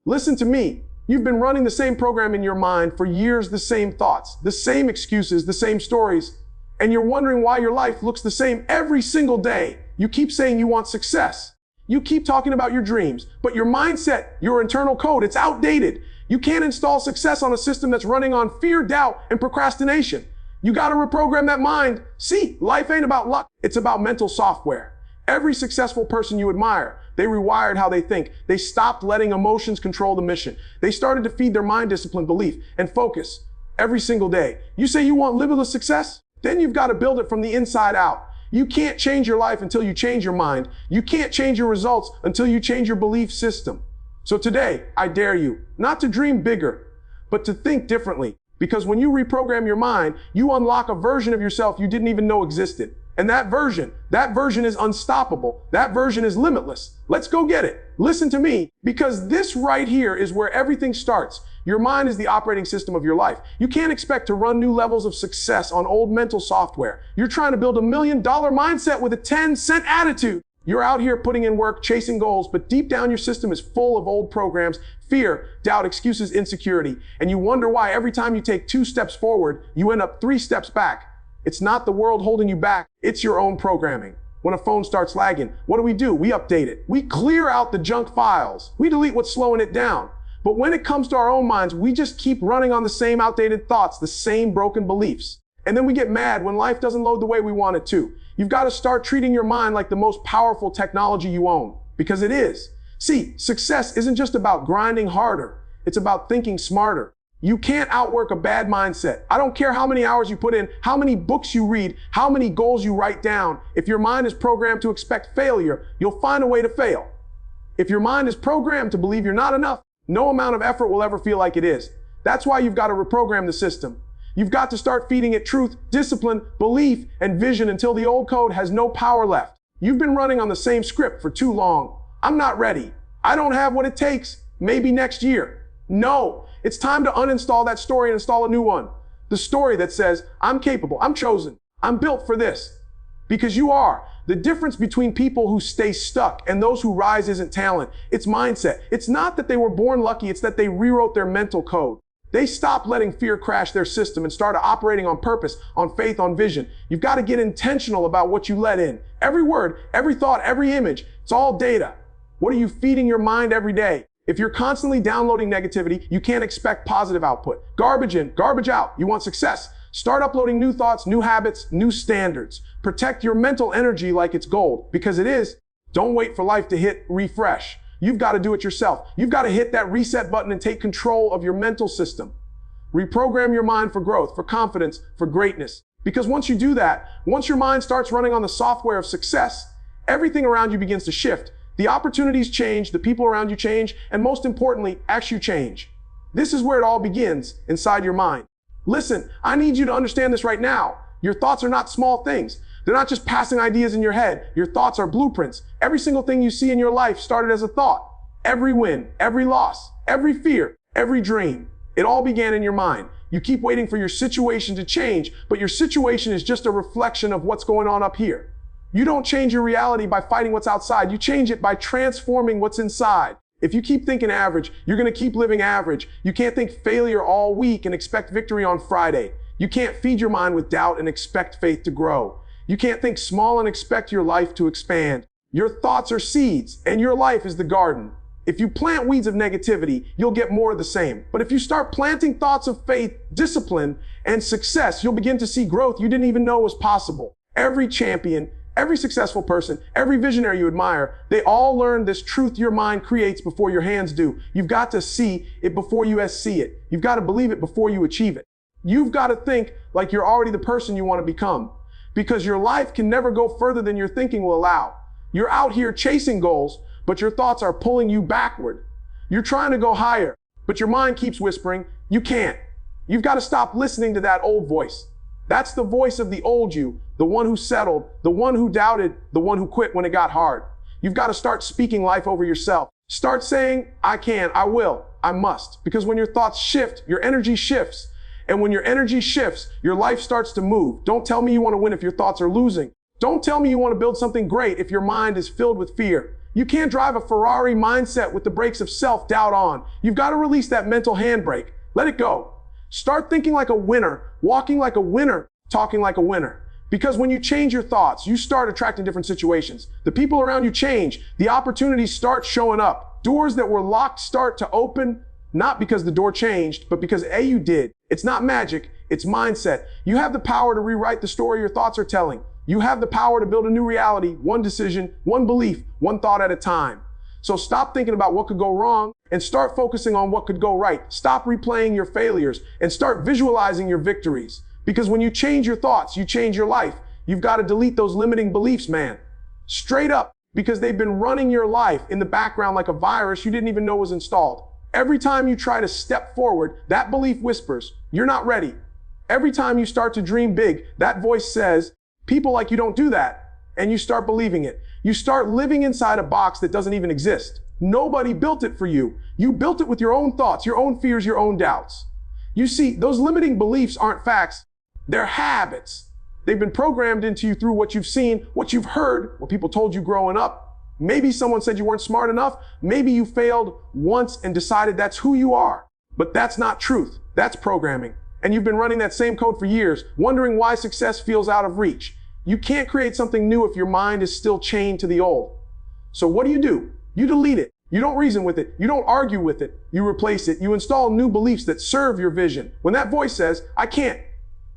Listen to me. You've been running the same program in your mind for years, the same thoughts, the same excuses, the same stories, and you're wondering why your life looks the same every single day. You keep saying you want success. You keep talking about your dreams, but your mindset, your internal code, it's outdated. You can't install success on a system that's running on fear, doubt, and procrastination. You got to reprogram that mind. See, life ain't about luck. It's about mental software. Every successful person you admire, they rewired how they think. They stopped letting emotions control the mission. They started to feed their mind discipline, belief, and focus every single day. You say you want limitless success? Then you've got to build it from the inside out. You can't change your life until you change your mind. You can't change your results until you change your belief system. So today, I dare you not to dream bigger, but to think differently. Because when you reprogram your mind, you unlock a version of yourself you didn't even know existed. And that version is unstoppable. That version is limitless. Let's go get it. Listen to me, because this right here is where everything starts. Your mind is the operating system of your life. You can't expect to run new levels of success on old mental software. You're trying to build $1 million mindset with a 10-cent attitude. You're out here putting in work, chasing goals, but deep down your system is full of old programs, fear, doubt, excuses, insecurity. And you wonder why every time you take 2 steps forward, you end up 3 steps back. It's not the world holding you back. It's your own programming. When a phone starts lagging, what do? We update it. We clear out the junk files. We delete what's slowing it down. But when it comes to our own minds, we just keep running on the same outdated thoughts, the same broken beliefs. And then we get mad when life doesn't load the way we want it to. You've got to start treating your mind like the most powerful technology you own, because it is. See, success isn't just about grinding harder. It's about thinking smarter. You can't outwork a bad mindset. I don't care how many hours you put in, how many books you read, how many goals you write down. If your mind is programmed to expect failure, you'll find a way to fail. If your mind is programmed to believe you're not enough, no amount of effort will ever feel like it is. That's why you've got to reprogram the system. You've got to start feeding it truth, discipline, belief, and vision until the old code has no power left. You've been running on the same script for too long. I'm not ready. I don't have what it takes. Maybe next year. No, it's time to uninstall that story and install a new one. The story that says, I'm capable, I'm chosen, I'm built for this. Because you are. The difference between people who stay stuck and those who rise isn't talent, it's mindset. It's not that they were born lucky, it's that they rewrote their mental code. They stopped letting fear crash their system and started operating on purpose, on faith, on vision. You've got to get intentional about what you let in. Every word, every thought, every image, it's all data. What are you feeding your mind every day? If you're constantly downloading negativity, you can't expect positive output. Garbage in, garbage out. You want success? Start uploading new thoughts, new habits, new standards. Protect your mental energy like it's gold, because it is. Don't wait for life to hit refresh. You've got to do it yourself. You've got to hit that reset button and take control of your mental system. Reprogram your mind for growth, for confidence, for greatness. Because once you do that, once your mind starts running on the software of success, everything around you begins to shift. The opportunities change, the people around you change, and most importantly, as you change. This is where it all begins, inside your mind. Listen, I need you to understand this right now. Your thoughts are not small things. They're not just passing ideas in your head. Your thoughts are blueprints. Every single thing you see in your life started as a thought. Every win, every loss, every fear, every dream. It all began in your mind. You keep waiting for your situation to change, but your situation is just a reflection of what's going on up here. You don't change your reality by fighting what's outside. You change it by transforming what's inside. If you keep thinking average, you're going to keep living average. You can't think failure all week and expect victory on Friday. You can't feed your mind with doubt and expect faith to grow. You can't think small and expect your life to expand. Your thoughts are seeds, and your life is the garden. If you plant weeds of negativity, you'll get more of the same. But if you start planting thoughts of faith, discipline, and success, you'll begin to see growth you didn't even know was possible. Every champion, every successful person, every visionary you admire, they all learn this truth your mind creates before your hands do. You've got to see it before you see it. You've got to believe it before you achieve it. You've got to think like you're already the person you want to become, because your life can never go further than your thinking will allow. You're out here chasing goals, but your thoughts are pulling you backward. You're trying to go higher, but your mind keeps whispering, you can't. You've got to stop listening to that old voice. That's the voice of the old you, the one who settled, the one who doubted, the one who quit when it got hard. You've got to start speaking life over yourself. Start saying, I can, I will, I must. Because when your thoughts shift, your energy shifts. And when your energy shifts, your life starts to move. Don't tell me you want to win if your thoughts are losing. Don't tell me you want to build something great if your mind is filled with fear. You can't drive a Ferrari mindset with the brakes of self-doubt on. You've got to release that mental handbrake. Let it go. Start thinking like a winner, walking like a winner, talking like a winner. Because when you change your thoughts, you start attracting different situations. The people around you change. The opportunities start showing up. Doors that were locked start to open, not because the door changed, but because A, you did. It's not magic, it's mindset. You have the power to rewrite the story your thoughts are telling. You have the power to build a new reality, one decision, one belief, one thought at a time. So stop thinking about what could go wrong and start focusing on what could go right. Stop replaying your failures and start visualizing your victories. Because when you change your thoughts, you change your life. You've got to delete those limiting beliefs, man. Straight up, because they've been running your life in the background like a virus you didn't even know was installed. Every time you try to step forward, that belief whispers, you're not ready. Every time you start to dream big, that voice says, people like you don't do that. And you start believing it. You start living inside a box that doesn't even exist. Nobody built it for you. You built it with your own thoughts, your own fears, your own doubts. You see, those limiting beliefs aren't facts. They're habits. They've been programmed into you through what you've seen, what you've heard, what people told you growing up. Maybe someone said you weren't smart enough. Maybe you failed once and decided that's who you are. But that's not truth. That's programming. And you've been running that same code for years, wondering why success feels out of reach. You can't create something new if your mind is still chained to the old. So what do? You delete it. You don't reason with it. You don't argue with it. You replace it. You install new beliefs that serve your vision. When that voice says, I can't,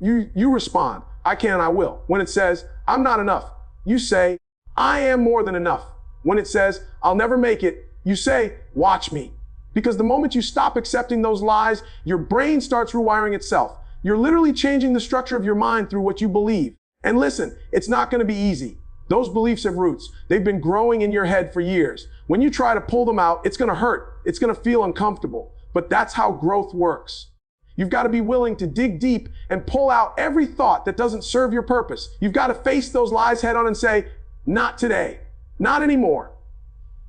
you respond, I can and I will. When it says, I'm not enough, you say, I am more than enough. When it says, I'll never make it, you say, watch me. Because the moment you stop accepting those lies, your brain starts rewiring itself. You're literally changing the structure of your mind through what you believe. And listen, it's not going to be easy. Those beliefs have roots. They've been growing in your head for years. When you try to pull them out, it's going to hurt. It's going to feel uncomfortable. But that's how growth works. You've got to be willing to dig deep and pull out every thought that doesn't serve your purpose. You've got to face those lies head on and say, not today, not anymore.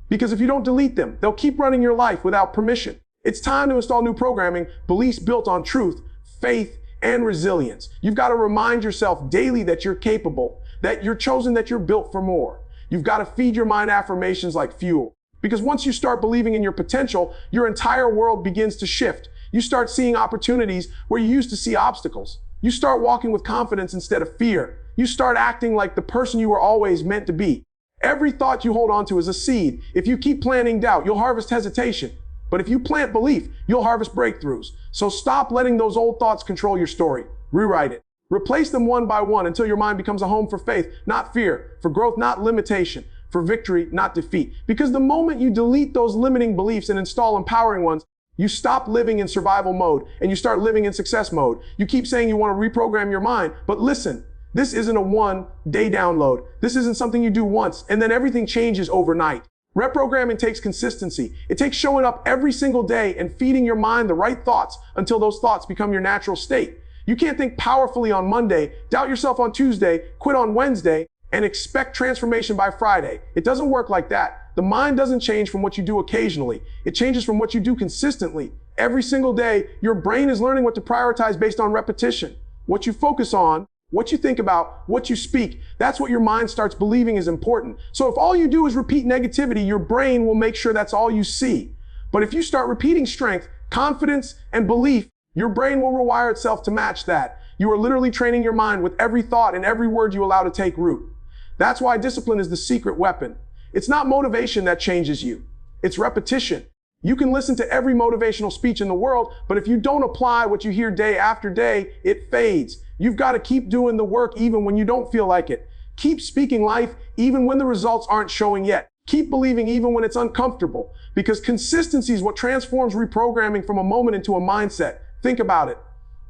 Because if you don't delete them, they'll keep running your life without permission. It's time to install new programming, beliefs built on truth, faith, and resilience. You've got to remind yourself daily that you're capable, that you're chosen, that you're built for more. You've got to feed your mind affirmations like fuel. Because once you start believing in your potential, your entire world begins to shift. You start seeing opportunities where you used to see obstacles. You start walking with confidence instead of fear. You start acting like the person you were always meant to be. Every thought you hold on to is a seed. If you keep planting doubt, you'll harvest hesitation. But if you plant belief, you'll harvest breakthroughs. So stop letting those old thoughts control your story. Rewrite it. Replace them one by one until your mind becomes a home for faith, not fear, for growth, not limitation, for victory, not defeat. Because the moment you delete those limiting beliefs and install empowering ones, you stop living in survival mode and you start living in success mode. You keep saying you want to reprogram your mind, but listen, this isn't a one-day download. This isn't something you do once and then everything changes overnight. Reprogramming takes consistency. It takes showing up every single day and feeding your mind the right thoughts until those thoughts become your natural state. You can't think powerfully on Monday, doubt yourself on Tuesday, quit on Wednesday, and expect transformation by Friday. It doesn't work like that. The mind doesn't change from what you do occasionally. It changes from what you do consistently. Every single day, your brain is learning what to prioritize based on repetition. What you focus on, what you think about, what you speak, that's what your mind starts believing is important. So if all you do is repeat negativity, your brain will make sure that's all you see. But if you start repeating strength, confidence, and belief, your brain will rewire itself to match that. You are literally training your mind with every thought and every word you allow to take root. That's why discipline is the secret weapon. It's not motivation that changes you. It's repetition. You can listen to every motivational speech in the world, but if you don't apply what you hear day after day, it fades. You've got to keep doing the work even when you don't feel like it. Keep speaking life even when the results aren't showing yet. Keep believing even when it's uncomfortable, because consistency is what transforms reprogramming from a moment into a mindset. Think about it.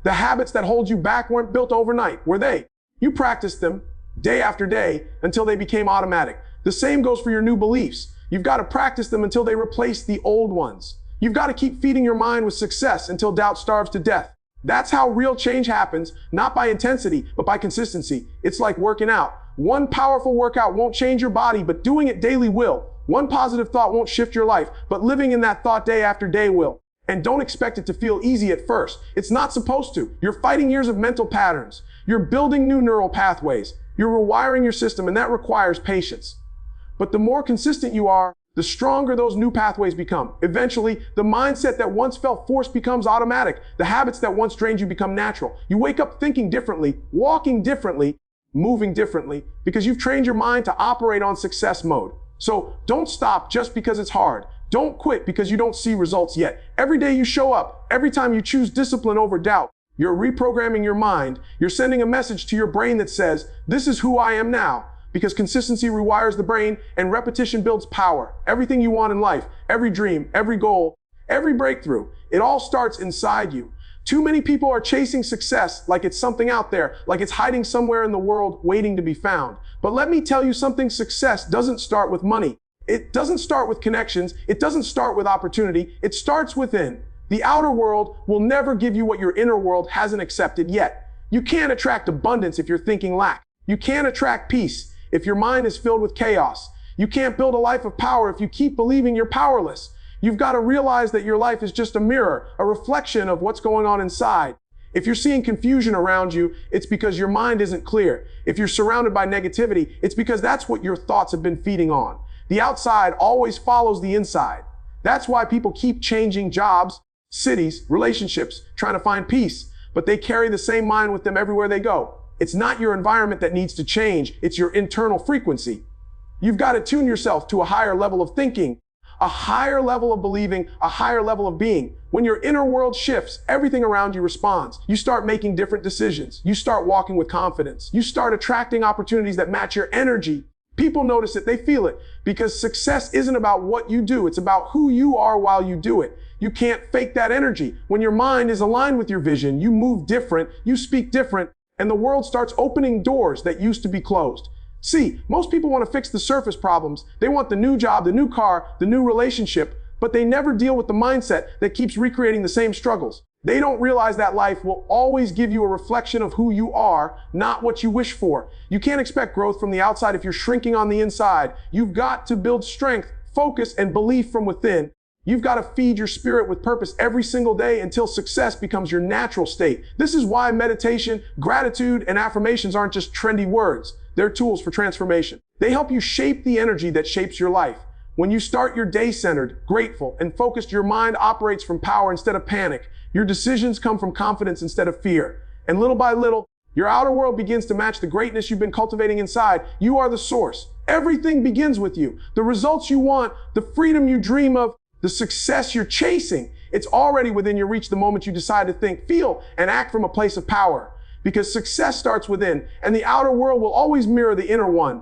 The habits that hold you back weren't built overnight, were they? You practiced them day after day until they became automatic. The same goes for your new beliefs. You've got to practice them until they replace the old ones. You've got to keep feeding your mind with success until doubt starves to death. That's how real change happens, not by intensity, but by consistency. It's like working out. One powerful workout won't change your body, but doing it daily will. One positive thought won't shift your life, but living in that thought day after day will. And don't expect it to feel easy at first. It's not supposed to. You're fighting years of mental patterns. You're building new neural pathways. You're rewiring your system, and that requires patience. But the more consistent you are, the stronger those new pathways become. Eventually, the mindset that once felt forced becomes automatic. The habits that once drained you become natural. You wake up thinking differently, walking differently, moving differently, because you've trained your mind to operate on success mode. So don't stop just because it's hard. Don't quit because you don't see results yet. Every day you show up, every time you choose discipline over doubt, you're reprogramming your mind. You're sending a message to your brain that says, this is who I am now. Because consistency rewires the brain and repetition builds power. Everything you want in life, every dream, every goal, every breakthrough, it all starts inside you. Too many people are chasing success like it's something out there, like it's hiding somewhere in the world waiting to be found. But let me tell you something, success doesn't start with money. It doesn't start with connections. It doesn't start with opportunity. It starts within. The outer world will never give you what your inner world hasn't accepted yet. You can't attract abundance if you're thinking lack. You can't attract peace if your mind is filled with chaos. You can't build a life of power if you keep believing you're powerless. You've got to realize that your life is just a mirror, a reflection of what's going on inside. If you're seeing confusion around you, it's because your mind isn't clear. If you're surrounded by negativity, it's because that's what your thoughts have been feeding on. The outside always follows the inside. That's why people keep changing jobs, cities, relationships, trying to find peace, but they carry the same mind with them everywhere they go. It's not your environment that needs to change, it's your internal frequency. You've got to tune yourself to a higher level of thinking, a higher level of believing, a higher level of being. When your inner world shifts, everything around you responds. You start making different decisions. You start walking with confidence. You start attracting opportunities that match your energy. People notice it, they feel it, because success isn't about what you do, it's about who you are while you do it. You can't fake that energy. When your mind is aligned with your vision, you move different, you speak different, and the world starts opening doors that used to be closed. See, most people want to fix the surface problems. They want the new job, the new car, the new relationship, but they never deal with the mindset that keeps recreating the same struggles. They don't realize that life will always give you a reflection of who you are, not what you wish for. You can't expect growth from the outside if you're shrinking on the inside. You've got to build strength, focus, and belief from within. You've got to feed your spirit with purpose every single day until success becomes your natural state. This is why meditation, gratitude, and affirmations aren't just trendy words. They're tools for transformation. They help you shape the energy that shapes your life. When you start your day centered, grateful, and focused, your mind operates from power instead of panic. Your decisions come from confidence instead of fear. And little by little, your outer world begins to match the greatness you've been cultivating inside. You are the source. Everything begins with you. The results you want, the freedom you dream of, the success you're chasing, it's already within your reach the moment you decide to think, feel, and act from a place of power. Because success starts within, and the outer world will always mirror the inner one.